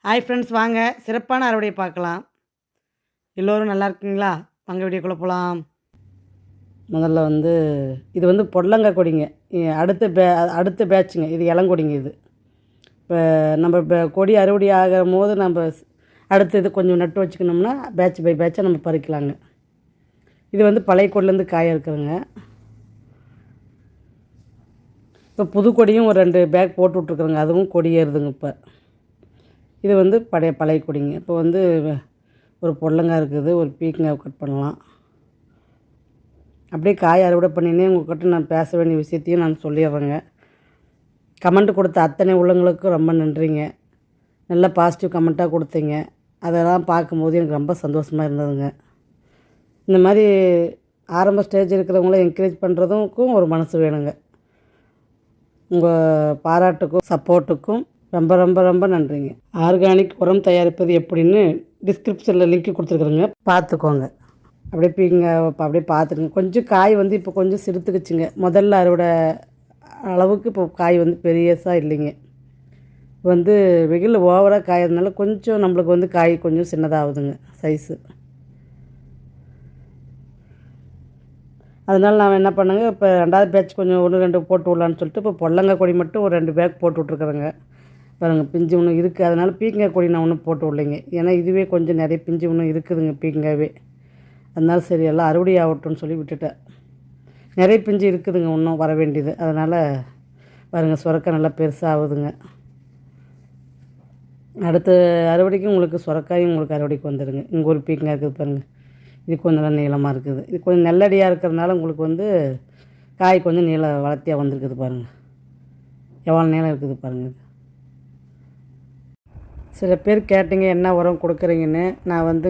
Hi friends, வாங்க சிறப்பான அறுவடையை பார்க்கலாம். எல்லோரும் நல்லா இருக்கீங்களா? வாங்க வீடியோக்குள்ளே போகலாம். முதல்ல இது பொடலங்காய் கொடிங்க. அடுத்த பேட்சுங்க. இது இளங்கொடிங்க. இது இப்போ நம்ம கொடி அறுவடை ஆகிற போது நம்ம அடுத்து இது கொஞ்சம் நட்டு வச்சுக்கணும்னா பேட்ச் பை பேட்சாக நம்ம பறிக்கலாங்க. இது பழைய கொடிலேருந்து காய இருக்குதுங்க. இப்போ புது கொடியும் ஒரு 2 பேக் போட்டு விட்ருக்குறோங்க. அதுவும் கொடி ஏறுதுங்க. இப்போ இது பழைய கொடிங்க. இப்போ ஒரு பொடலங்காய் இருக்குது, ஒரு பீக்கங்காய் கட் பண்ணலாம். அப்படியே காய் அறுவடை பண்ணினே உங்கள்கிட்ட நான் பேச வேண்டிய விஷயத்தையும் நான் சொல்லிடுறேங்க. கமெண்ட் கொடுத்த அத்தனை உள்ளவங்களுக்கும் ரொம்ப நன்றிங்க. நல்ல பாசிட்டிவ் கமெண்ட்டாக கொடுத்தீங்க. அதெல்லாம் பார்க்கும்போது எனக்கு ரொம்ப சந்தோஷமாக இருந்ததுங்க. இந்த மாதிரி ஆரம்ப ஸ்டேஜ் இருக்கிறவங்கள என்கரேஜ் பண்ணுறதுக்கும் ஒரு மனசு வேணுங்க. உங்கள் பாராட்டுக்கும் சப்போர்ட்டுக்கும் ரொம்ப ரொம்ப ரொம்ப நன்றிங்க. ஆர்கானிக் உரம் தயாரிப்பது எப்படின்னு டிஸ்கிரிப்ஷனில் லிங்க் கொடுத்துருக்குறேங்க, பார்த்துக்கோங்க. அப்படியே பார்த்துக்குங்க. கொஞ்சம் காய் இப்போ கொஞ்சம் சிறுத்துக்குச்சுங்க. முதல்ல அறுவடை அளவுக்கு இப்போ காய் பெரியசாக இல்லைங்க. வெயில் ஓவராக காயறதுனால கொஞ்சம் நம்மளுக்கு காய் கொஞ்சம் சின்னதாகுதுங்க சைஸு. அதனால் நான் என்ன பண்ணேங்க, இப்போ 2வது பேட்ச் கொஞ்சம் 1 2 போட்டு விடலான்னு சொல்லிட்டு இப்போ பொடலங்காய் கொடி மட்டும் ஒரு 2 பேக் போட்டு விட்ருக்குறேங்க. பாருங்கள், பிஞ்சு ஒன்று இருக்குது. அதனால் பீக்கங்காய் கொடி நான் ஒன்றும் போட்டு விடலைங்க. ஏன்னா இதுவே கொஞ்சம் நிறைய பிஞ்சு ஒன்று இருக்குதுங்க பீக்கங்காவே. அதனால சரி எல்லாம் அறுவடை ஆகட்டும்னு சொல்லி விட்டுட்டேன். நிறைய பிஞ்சு இருக்குதுங்க இன்னும் வர வேண்டியது. அதனால் பாருங்கள், சுரக்காய் நல்லா பெருசாக ஆகுதுங்க. அடுத்த அறுவடைக்கு உங்களுக்கு சுரக்காயும் உங்களுக்கு அறுவடைக்கு வந்துடுங்க. இங்கே ஒரு பீக்கங்காய் இருக்குது பாருங்கள். இது கொஞ்சம் நல்லா நீளமாக இருக்குது. இது கொஞ்சம் நெல்லடியாக இருக்கிறதுனால உங்களுக்கு காய் கொஞ்சம் வளர்த்தியாக வந்துருக்குது பாருங்கள். எவ்வளோ நீளம் இருக்குது பாருங்கள். சில பேர் கேட்டிங்க என்ன உரம் கொடுக்குறீங்கன்னு. நான்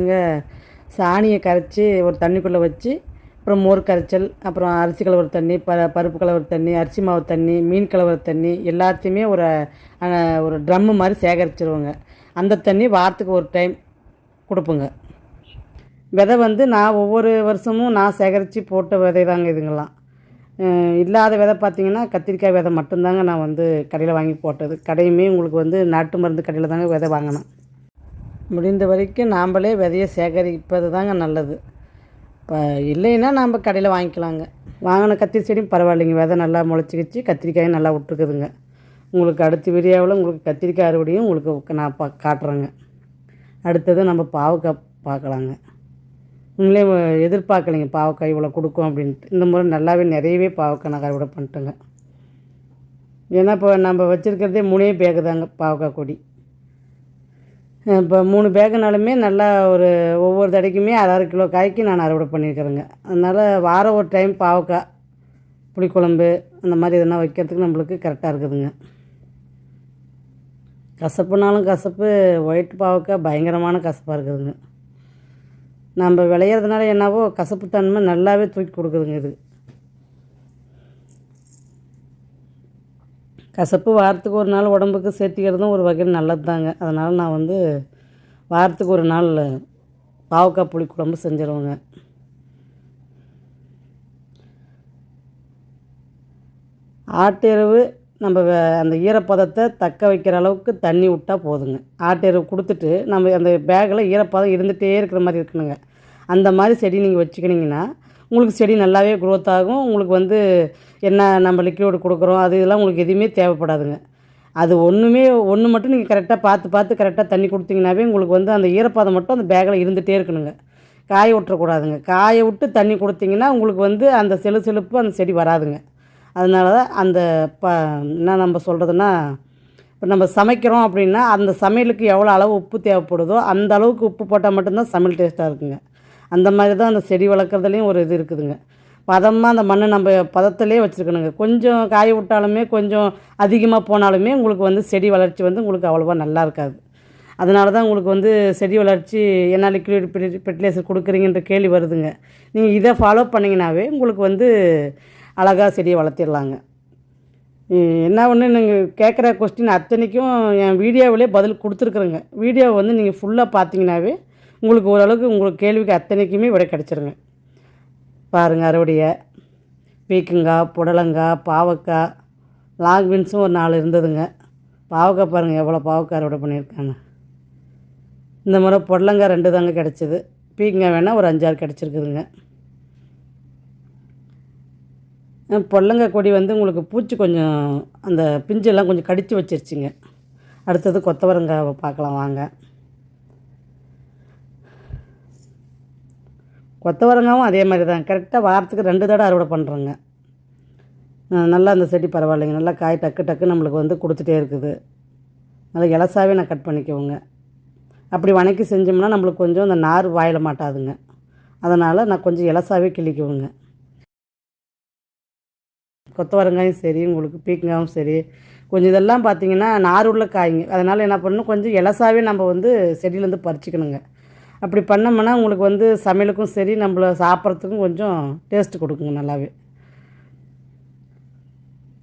சாணியை கரைச்சி ஒரு தண்ணிக்குள்ளே வச்சு, அப்புறம் மோர் கரைச்சல், அப்புறம் அரிசி கலவர தண்ணி, பருப்பு கலவர தண்ணி, அரிசி மாவு தண்ணி, மீன் கலவர தண்ணி எல்லாத்தையுமே ஒரு ட்ரம்மு மாதிரி சேகரிச்சிருவோங்க. அந்த தண்ணி வாரத்துக்கு ஒரு டைம் கொடுப்போங்க. விதை நான் ஒவ்வொரு வருஷமும் நான் சேகரித்து போட்ட விதை தாங்க இதுங்கெல்லாம். இல்லாத விதை பார்த்திங்கன்னா கத்திரிக்காய் விதை மட்டும்தாங்க நான் கடையில் வாங்கி போட்டது. கடையுமே உங்களுக்கு நாட்டு மருந்து கடையில் தாங்க விதை வாங்கினேன். முடிந்த வரைக்கும் நாம்ளே விதையை சேகரிப்பது தாங்க நல்லது. இப்போ இல்லைன்னா நாம் கடையில் வாங்கிக்கலாங்க. வாங்கின கத்திரி செடியும் பரவாயில்லைங்க, விதை நல்லா முளைச்சிக்கிச்சு, கத்திரிக்காயும் நல்லா விட்டுருக்குதுங்க. உங்களுக்கு அடுத்த வீடியோவில் உங்களுக்கு கத்திரிக்காய் அறுவடையும் உங்களுக்கு நான் காட்டுறேங்க. அடுத்தது நம்ம பாவக்காய் பார்க்கலாங்க. உங்களே எதிர்பார்க்கலைங்க பாவக்காய் இவ்வளோ கொடுக்கும் அப்படின்ட்டு. இந்த முறை நல்லாவே நிறையவே பாவக்காய் நான் அறுவடை பண்ணிட்டேங்க. ஏன்னா இப்போ நம்ம வச்சுருக்கிறதே 3 பேக்கு தாங்க பாவக்காய் கொடி. இப்போ 3 பேக்குனாலுமே நல்லா ஒவ்வொரு தடைக்குமே 1/2 கிலோ காய்க்கு நான் அறுவடை பண்ணியிருக்கிறேங்க. அதனால் வாரம் ஒரு டைம் பாவக்காய் புளிக்குழம்பு அந்த மாதிரி எதனா வைக்கிறதுக்கு நம்மளுக்கு கரெக்டாக இருக்குதுங்க. கசப்புனாலும் கசப்பு, ஒயிட் பாவக்காய் பயங்கரமான கசப்பாக இருக்குதுங்க. நம்ம விளையிறதுனால என்னவோ கசப்புத்தன்மை நல்லாவே தூக்கி கொடுக்குதுங்க. இது கசப்பு வாரத்துக்கு ஒரு நாள் உடம்புக்கு சேர்த்திக்கிறதும் ஒரு வகையில் நல்லது தாங்க. அதனால் நான் வாரத்துக்கு ஒரு நாள் பாவக்காய் புளி குழம்பு செஞ்சிருவேங்க. ஆட்டு எருவு நம்ம அந்த ஈரப்பதத்தை தக்க வைக்கிற அளவுக்கு தண்ணி விட்டால் போதுங்க. ஆட்டு எருவு கொடுத்துட்டு நம்ம அந்த பேக்கில் ஈரப்பதம் இருந்துகிட்டே இருக்கிற மாதிரி இருக்கணுங்க. அந்த மாதிரி செடி நீங்கள் வச்சுக்கினீங்கன்னா உங்களுக்கு செடி நல்லாவே க்ரோத் ஆகும். உங்களுக்கு என்ன நம்ம லிக்விட் கொடுக்குறோம் அது இதெல்லாம் உங்களுக்கு எதுவுமே தேவைப்படாதுங்க. அது ஒன்று மட்டும் நீங்கள் கரெக்டாக பார்த்து கரெக்டாக தண்ணி கொடுத்தீங்கன்னாவே உங்களுக்கு அந்த ஈரப்பதம் மட்டும் அந்த பேக்கில் இருந்துகிட்டே இருக்கணுங்க. காய விட்டுறக்கூடாதுங்க. காய விட்டு தண்ணி கொடுத்தீங்கன்னா உங்களுக்கு அந்த செழுப்பு அந்த செடி வராதுங்க. அதனால தான் என்ன நம்ம சொல்கிறதுன்னா, இப்போ நம்ம சமைக்கிறோம் அப்படின்னா அந்த சமையலுக்கு எவ்வளோ அளவு உப்பு தேவைப்படுதோ அந்த அளவுக்கு உப்பு போட்டால் மட்டும்தான் சமையல் டேஸ்ட்டாக இருக்குங்க. அந்த மாதிரி தான் அந்த செடி வளர்க்குறதுலேயும் ஒரு இது இருக்குதுங்க. பதமாக அந்த மண்ணை நம்ம பதத்திலே வச்சுருக்கணுங்க. கொஞ்சம் காய விட்டாலுமே கொஞ்சம் அதிகமாக போனாலுமே உங்களுக்கு செடி வளர்ச்சி உங்களுக்கு அவ்வளோவா நல்லா இருக்காது. அதனால தான் உங்களுக்கு செடி வளர்ச்சி என்ன லிக்விட் ஃபெர்டிலைசர் கொடுக்குறீங்கன்ற கேள்வி வருதுங்க. நீங்கள் இதை ஃபாலோ பண்ணிங்கனாவே உங்களுக்கு அழகாக செடியை வளர்த்திடலாங்க. என்ன ஒன்று நீங்கள் கேட்குற கொஸ்டின் அத்தனைக்கும் என் வீடியோவிலே பதில் கொடுத்துருக்குறேங்க. வீடியோவை நீங்கள் ஃபுல்லாக பார்த்தீங்கன்னாவே உங்களுக்கு ஓரளவுக்கு உங்களுக்கு கேள்விக்கு அத்தனைக்குமே விடை கிடச்சிருங்க. பாருங்கள், அறுவடையை பீக்கங்காய், புடலங்காய், பாவக்காய், லாங் பீன்ஸும் ஒரு 4 இருந்ததுங்க. பாவக்காய் பாருங்கள் எவ்வளோ பாவக்காய் அறுவடை பண்ணியிருக்காங்க. இந்த முறை புடலங்காய் 2 தாங்க கிடச்சிது. பீக்கங்காய் வேணால் ஒரு 5, 6 கிடச்சிருக்குதுங்க. புடலங்காய் கொடி வந்து உங்களுக்கு பூச்சி கொஞ்சம் அந்த பிஞ்செல்லாம் கொஞ்சம் கடித்து வச்சிருச்சுங்க. அடுத்தது கொத்தவரங்காய் பார்க்கலாம் வாங்க. கொத்தவரங்காவும் அதே மாதிரி தான் கரெக்டாக வாரத்துக்கு 2 தடவை அறுவடை பண்ணுறோங்க. நல்லா அந்த செடி பரவாயில்லைங்க, நல்லா காய் டக்கு டக்கு நம்மளுக்கு வந்து கொடுத்துட்டே இருக்குது. நல்லா இலசாவே நான் கட் பண்ணிக்குவோங்க. அப்படி வணக்கி செஞ்சோம்னா நம்மளுக்கு கொஞ்சம் அந்த நார் வாயில மாட்டாதுங்க. அதனால் நான் கொஞ்சம் இலசாவே கிள்ளிக்குவேங்க. கொத்தவரங்காயும் சரி, உங்களுக்கு பீக்கங்காயும் சரி, கொஞ்சம் இதெல்லாம் பார்த்திங்கன்னா நார் உள்ள காய்ங்க. அதனால் என்ன பண்ணணும், கொஞ்சம் இலசாவே நம்ம வந்து செடியிலேருந்து பறிச்சிக்கணுங்க. அப்படி பண்ணோம்னா உங்களுக்கு வந்து சமையலுக்கும் சரி, நம்மள சாப்பிட்றதுக்கும் கொஞ்சம் டேஸ்ட்டு கொடுக்குங்க நல்லாவே.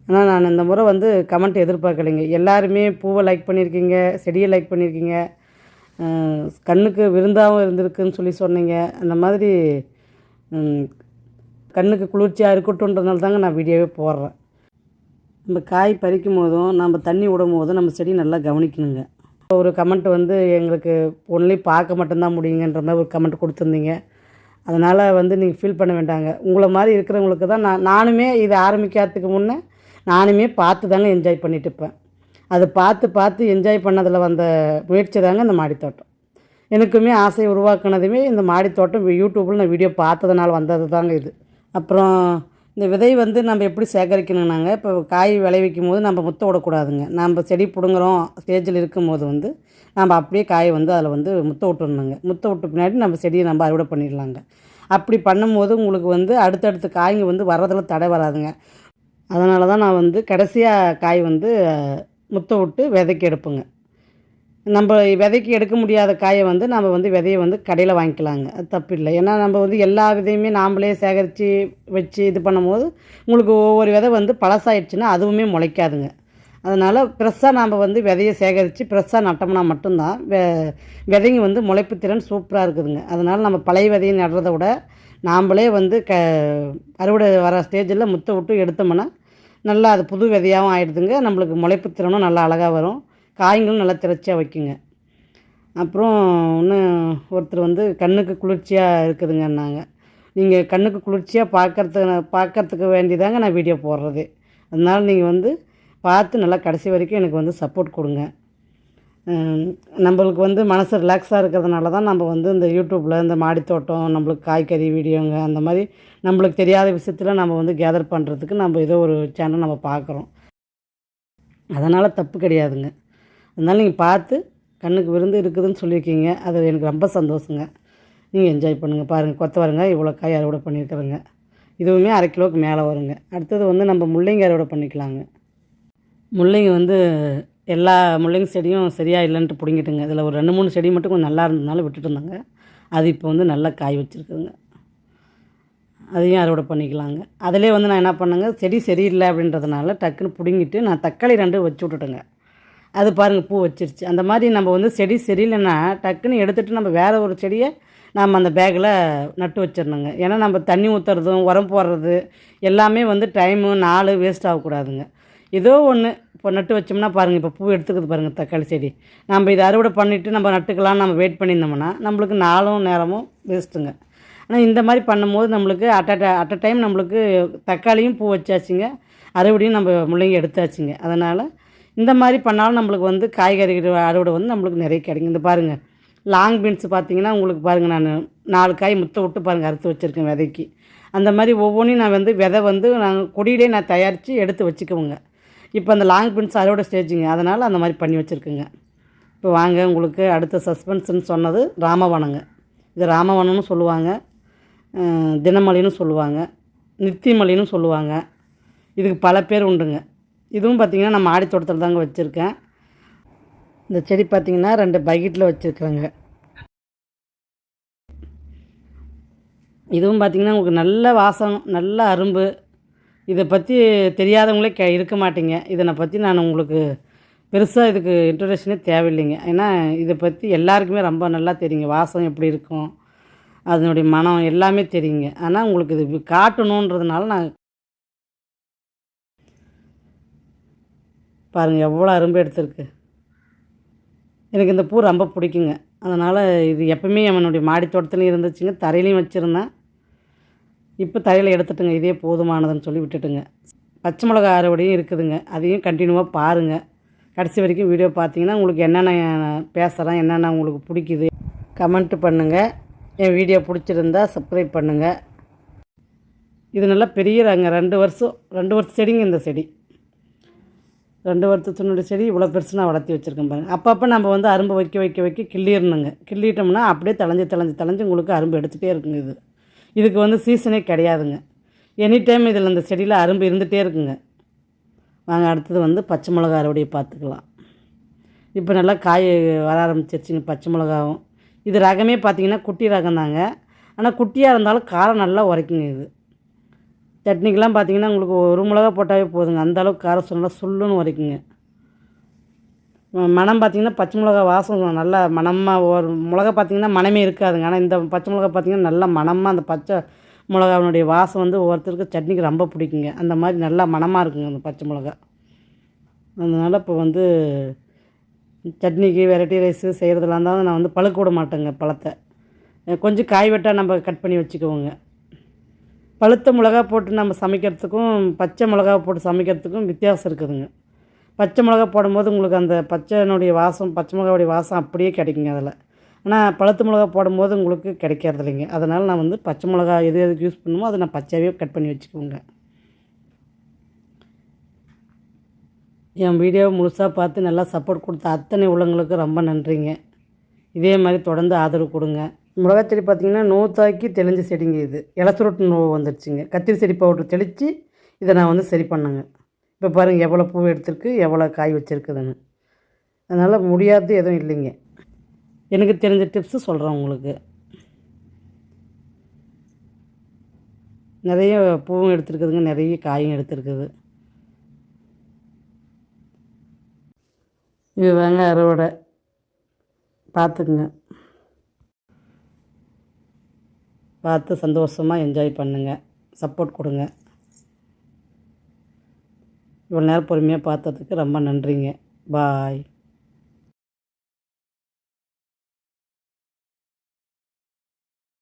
ஆனால் நான் இந்த முறை வந்து கமெண்ட் எதிர்பார்க்கலைங்க. எல்லாருமே பூவை லைக் பண்ணியிருக்கீங்க, செடியை லைக் பண்ணியிருக்கீங்க, கண்ணுக்கு விருந்தாகவும் இருந்திருக்குன்னு சொல்லி சொன்னீங்க. அந்த மாதிரி கண்ணுக்கு குளிர்ச்சியாக இருக்கட்டும்ன்றதுனால தாங்க நான் வீடியோவே போடுறேன். நம்ம காய் பறிக்கும் போதும் நம்ம தண்ணி விடும் போதும் நம்ம செடி நல்லா கவனிக்கணுங்க. ஒரு கமெண்ட் வந்து எங்களுக்கு ஒன்லி பார்க்க மட்டும்தான் முடியுங்கன்ற மாதிரி ஒரு கமெண்ட் கொடுத்துருந்தீங்க. அதனால் வந்து நீங்கள் ஃபீல் பண்ண வேண்டாங்க. உங்களை மாதிரி இருக்கிறவங்களுக்கு தான் நானுமே இதை ஆரம்பிக்கிறதுக்கு முன்னே நானுமே பார்த்து தாங்க என்ஜாய் பண்ணிட்டு இருப்பேன். அதை பார்த்து என்ஜாய் பண்ணதில் வந்த முயற்சி தாங்க இந்த மாடித்தோட்டம். எனக்குமே ஆசை உருவாக்குனதுமே இந்த மாடித்தோட்டம் யூடியூப்பில் நான் வீடியோ பார்த்ததுனால வந்தது தாங்க இது. அப்புறம் இந்த விதை வந்து நம்ம எப்படி சேகரிக்கணுன்னாங்க, இப்போ காய் விளைவிக்கும் போது நம்ம முத்த விடக்கூடாதுங்க. நம்ம செடி பிடுங்குறோம் ஸ்டேஜில் இருக்கும் போது வந்து நம்ம அப்படியே காயை வந்து அதில் வந்து முத்த விட்டுருணுங்க. முத்த விட்ட பின்னாடி நம்ம செடியை நம்ம அறுவடை பண்ணிடலாங்க. அப்படி பண்ணும்போது உங்களுக்கு வந்து அடுத்தடுத்த காய்ங்க வந்து வர்றதில் தடை வராதுங்க. அதனால தான் நான் வந்து கடைசியாக காய் வந்து முத்த விட்டு விதைக்கு எடுப்புங்க. நம்ம விதைக்கு எடுக்க முடியாத காயை வந்து நம்ம வந்து விதையை வந்து கடையில் வாங்கிக்கலாங்க. அது தப்பு இல்லை. ஏன்னா நம்ம வந்து எல்லா விதையுமே நாம்ளே சேகரித்து வச்சு இது பண்ணும்போது உங்களுக்கு ஒவ்வொரு விதை வந்து பழசாயிடுச்சுன்னா அதுவுமே முளைக்காதுங்க. அதனால் ஃப்ரெஷ்ஷாக நாம் வந்து விதையை சேகரித்து ஃப்ரெஷ்ஷாக நட்டோம்னா மட்டும்தான் விதைங்க வந்து முளைப்பு திறன் சூப்பராக இருக்குதுங்க. அதனால் நம்ம பழைய விதையை நடுறதை விட நாம்ளே வந்து அறுவடை வர ஸ்டேஜில் முத்த விட்டு எடுத்தோம்னா நல்லா அது புது விதையாகவும் ஆகிடுதுங்க. நம்மளுக்கு முளைப்பு திறனும் நல்லா அழகாக வரும், காய்களும் நல்லா திரச்சியாக வைக்குங்க. அப்புறம் இன்னும் ஒருத்தர் வந்து கண்ணுக்கு குளிர்ச்சியாக இருக்குதுங்கன்னாங்க. நீங்கள் கண்ணுக்கு குளிர்ச்சியாக பார்க்கறதுக்கு வேண்டிதாங்க நான் வீடியோ போடுறது. அதனால் நீங்கள் வந்து பார்த்து நல்லா கடைசி வரைக்கும் எனக்கு வந்து சப்போர்ட் கொடுங்க. நம்மளுக்கு வந்து மனசு ரிலாக்ஸாக இருக்கிறதுனால தான் நம்ம வந்து இந்த யூடியூப்பில் இந்த மாடித்தோட்டம், நம்மளுக்கு காய்கறி வீடியோங்க, அந்த மாதிரி நம்மளுக்கு தெரியாத விஷயத்தில் நம்ம வந்து கேதர் பண்ணுறதுக்கு நம்ம ஏதோ ஒரு சேனல் நம்ம பார்க்குறோம். அதனால் தப்பு கிடையாதுங்க. அதனால் நீங்கள் பார்த்து கண்ணுக்கு விருந்து இருக்குதுன்னு சொல்லியிருக்கீங்க, அது எனக்கு ரொம்ப சந்தோஷங்க. நீங்கள் என்ஜாய் பண்ணுங்கள். பாருங்கள், கொத்தவரங்காய் இவ்வளோ காய் அறுவடை பண்ணியிருக்கிறேங்க. இதுவுமே 1/2 கிலோவுக்கு மேலே வருங்க. அடுத்தது வந்து நம்ம முள்ளங்கி அறுவடை பண்ணிக்கலாங்க. முள்ளங்கி வந்து எல்லா முள்ளங்கி செடியும் சரியாக இல்லைன்ட்டு பிடுங்கிட்டுங்க. இதில் ஒரு 2, 3 செடி மட்டும் கொஞ்சம் நல்லா இருந்ததுனால விட்டுட்டு இருந்தாங்க. அது இப்போ வந்து நல்லா காய் வச்சுருக்குதுங்க. அதையும் அறுவடை பண்ணிக்கலாங்க. அதிலே வந்து நான் என்ன பண்ணேங்க, செடி சரியில்லை அப்படின்றதுனால டக்குன்னு பிடுங்கிட்டு நான் தக்காளி 2 வச்சு விட்டுட்டேங்க. அது பாருங்கள் பூ வச்சிருச்சு. அந்த மாதிரி நம்ம வந்து செடி சரியில்லைன்னா டக்குன்னு எடுத்துகிட்டு நம்ம வேறு ஒரு செடியை நம்ம அந்த பேக்கில் நட்டு வச்சிடணுங்க. ஏன்னா நம்ம தண்ணி ஊற்றுறதும் உரம் போடுறது எல்லாமே வந்து டைமு நாள் வேஸ்ட் ஆகக்கூடாதுங்க. ஏதோ ஒன்று இப்போ நட்டு வச்சோம்னா பாருங்கள், இப்போ பூ எடுத்துக்குது பாருங்கள் தக்காளி செடி. நம்ம இதை அறுவடை பண்ணிவிட்டு நம்ம நட்டுக்கலாம் நம்ம வெயிட் பண்ணியிருந்தோம்னா நம்மளுக்கு நாளும் நேரமும் வேஸ்ட்டுங்க. ஆனால் இந்த மாதிரி பண்ணும்போது நம்மளுக்கு அட் அ டைம் நம்மளுக்கு தக்காளியும் பூ வச்சாச்சுங்க, அறுவடையும் நம்ம முள்ளங்கி எடுத்தாச்சுங்க. அதனால் இந்த மாதிரி பண்ணாலும் நம்மளுக்கு வந்து காய்கறி அறுவடை வந்து நம்மளுக்கு நிறைய கிடைக்கும். இந்த பாருங்கள், லாங் பீன்ஸ் பார்த்திங்கன்னா உங்களுக்கு பாருங்கள், நான் 4 காய் முத்த விட்டு பாருங்கள் அறுத்து வச்சுருக்கேன் விதைக்கு. அந்த மாதிரி ஒவ்வொன்றையும் நான் வந்து விதை வந்து நாங்கள் கொடியிலே நான் தயாரித்து எடுத்து வச்சுக்குவோங்க. இப்போ அந்த லாங் பீன்ஸ் அறுவடை ஸ்டேஜுங்க, அதனால் அந்த மாதிரி பண்ணி வச்சுருக்குங்க. இப்போ வாங்க, உங்களுக்கு அடுத்த சஸ்பென்ஸ்ன்னு சொன்னது ராமவனங்க. இது ராமவனம்னு சொல்லுவாங்க, தினமல்லின்னு சொல்லுவாங்க, நித்தியமல்லின்னு சொல்லுவாங்க. இதுக்கு பல பேர் உண்டுங்க. இதுவும் பார்த்திங்கன்னா நான் மாடி தோட்டத்தில் தாங்க வச்சுருக்கேன். இந்த செடி பார்த்திங்கன்னா 2 பக்கெட்டில் வச்சுருக்குறேங்க. இதுவும் பார்த்திங்கன்னா உங்களுக்கு நல்ல வாசம், நல்ல அரும்பு. இதை பற்றி தெரியாதவங்களே இருக்க மாட்டீங்க. இதனை பற்றி நான் உங்களுக்கு பெருசாக இதுக்கு இன்ட்ரடக்ஷனே தேவையில்லைங்க. ஏன்னா இதை பற்றி எல்லாருக்குமே ரொம்ப நல்லா தெரியுங்க. வாசம் எப்படி இருக்கும், அதனுடைய மனம் எல்லாமே தெரியுங்க. ஆனால் உங்களுக்கு இது காட்டணுன்றதுனால நான் பாருங்கள் எவ்வளோ அரும்பு எடுத்திருக்கு. எனக்கு இந்த பூ ரொம்ப பிடிக்குங்க. அதனால் இது எப்பவுமே அவனுடைய மாடி தோட்டத்துலேயும் இருந்துச்சுங்க, தரையிலையும் வச்சுருந்தேன். இப்போ தரையில் எடுத்துட்டுங்க, இதே போதுமானதுன்னு சொல்லி விட்டுட்டுங்க. பச்சை மிளகா அறுவடையும் இருக்குதுங்க, அதையும் கண்டினியூவாக பாருங்கள். கடைசி வரைக்கும் வீடியோ பார்த்தீங்கன்னா உங்களுக்கு என்னென்ன பேசுகிறேன், என்னென்ன உங்களுக்கு பிடிக்குது கமெண்ட் பண்ணுங்கள். என் வீடியோ பிடிச்சிருந்தா சப்ஸ்கிரைப் பண்ணுங்கள். இது நல்லா பெரிய ரங்க 2 வருஷம் செடிங்க. இந்த செடி 2 வருஷத்தினுடைய செடி இவ்வளோ பெருசு நான் வளர்த்தி வச்சுருக்கேன் பாருங்கள். அப்பப்போ நம்ம வந்து அரும்பு வைக்க கிள்ளிடணுங்க. கிள்ளிட்டோம்னா அப்படியே தளைஞ்சு உங்களுக்கு அரும்பு எடுத்துகிட்டே இருக்குங்க. இதுக்கு வந்து சீசனே கிடையாதுங்க. எனி டைம் இதில் இந்த செடியில் அரும்பு இருந்துகிட்டே இருக்குங்க. வாங்க அடுத்தது வந்து பச்சை மிளகா அறுவடையை பார்த்துக்கலாம். இப்போ நல்லா காய் வர ஆரம்பிச்சிருச்சுங்க பச்சை மிளகாவும். இது ரகமே பார்த்திங்கன்னா குட்டி ரகம் தாங்க. ஆனால் குட்டியாக இருந்தாலும் காரம் நல்லா உரைக்குங்க. இது சட்னிக்கெலாம் பார்த்திங்கன்னா உங்களுக்கு 1 மிளகா போட்டாவே போதுங்க, அந்தளவுக்கு காரம் நல்லா சுள்ளுன்னு உரைக்குங்க. மணம் பார்த்திங்கன்னா பச்சை மிளகா வாசம் நல்லா மணமாக, ஒரு மிளகா பார்த்திங்கன்னா மணமே இருக்காதுங்க. ஆனால் இந்த பச்சை மிளகா பார்த்திங்கன்னா நல்லா மணமாக அந்த பச்சை மிளகாவினுடைய வாசம் வந்து ஒவ்வொருத்தருக்கு சட்னிக்கு ரொம்ப பிடிக்குங்க. அந்த மாதிரி நல்லா மணமாக இருக்குங்க அந்த பச்சை மிளகா. அதனால் இப்போ வந்து சட்னிக்கு வெரைட்டி ரைஸு செய்கிறதுலாம் இருந்தாலும் நான் வந்து பழுக்க விட மாட்டேங்க பழத்தை. கொஞ்சம் காய் வெட்டாக நம்ம கட் பண்ணி வச்சுக்குவோங்க. பழுத்த மிளகா போட்டு நம்ம சமைக்கிறதுக்கும் பச்சை மிளகா போட்டு சமைக்கிறதுக்கும் வித்தியாசம் இருக்குதுங்க. பச்சை மிளகா போடும்போது உங்களுக்கு அந்த பச்சை மிளகாவுடைய வாசம் அப்படியே கிடைக்குங்க அதில். ஆனால் பழுத்த மிளகா போடும்போது உங்களுக்கு கிடைக்கிறது இல்லைங்க. அதனால் நான் வந்து பச்சை மிளகா எதுக்கு யூஸ் பண்ணுமோ அதை நான் பச்சையாகவே கட் பண்ணி வச்சுக்குவோங்க. என் வீடியோவை முழுசாக பார்த்து நல்லா சப்போர்ட் கொடுத்த அத்தனை உள்ளவங்களுக்கு ரொம்ப நன்றிங்க. இதே மாதிரி தொடர்ந்து ஆதரவு கொடுங்க. மிளகா செடி பார்த்திங்கன்னா நோத்தாக்கி தெளிஞ்ச செடிங்க. இது இலசுருட்டு நோவு வந்துடுச்சுங்க. கத்திரி செடி பவுட்ரு தெளித்து இதை நான் வந்து சரி பண்ணேங்க. இப்போ பாருங்கள் எவ்வளோ பூ எடுத்துருக்கு, எவ்வளோ காய் வச்சுருக்குதுன்னு. அதனால் முடியாது எதுவும் இல்லைங்க. எனக்கு தெரிஞ்ச டிப்ஸு சொல்கிறேன் உங்களுக்கு. நிறைய பூவும் எடுத்துருக்குதுங்க, நிறைய காயும் எடுத்துருக்குது. இது தாங்க அறுவடை, பார்த்துக்குங்க. பார்த்து சந்தோஷமாக என்ஜாய் பண்ணுங்கள், சப்போர்ட் கொடுங்க. இவ்வளோ நேரம் பொறுமையாக பார்த்ததுக்கு ரொம்ப நன்றிங்க. பாய்.